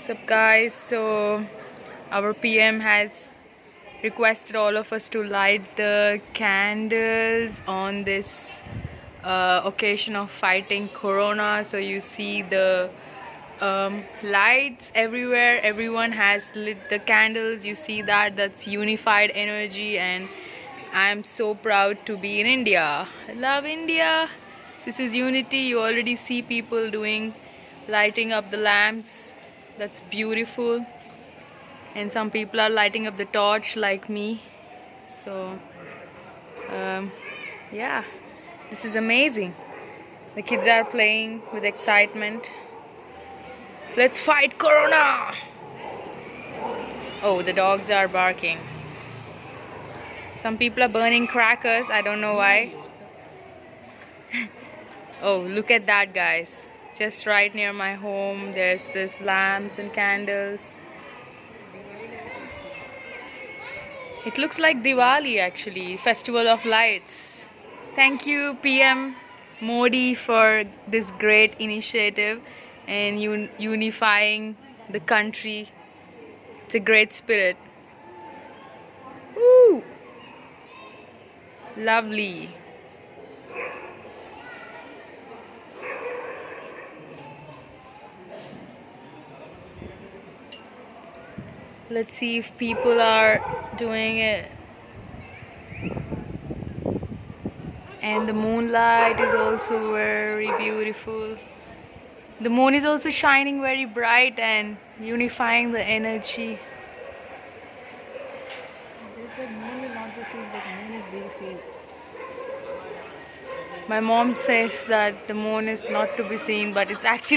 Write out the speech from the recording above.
Sup guys, so our PM has requested all of us to light the candles on this occasion of fighting corona. So you see the lights everywhere, everyone has lit the candles. You see that's unified energy, and I'm so proud to be in India. I love India. This is unity. You already see people lighting up the lamps. That's beautiful. And some people are lighting up the torch like me. So yeah, this is amazing. The kids are playing with excitement. Let's fight corona. Oh, the dogs are barking. Some people are burning crackers. I don't know why. Oh, look at that, guys. Just right near my home, there's this lamps and candles. It looks like Diwali actually, Festival of Lights. Thank you PM Modi for this great initiative and unifying the country. It's a great spirit. Woo! Lovely. Let's see if people are doing it. And the moonlight is also very beautiful. The moon is also shining very bright and unifying the energy. They said moon will not be seen, but moon is being seen. My mom says that the moon is not to be seen, but it's actually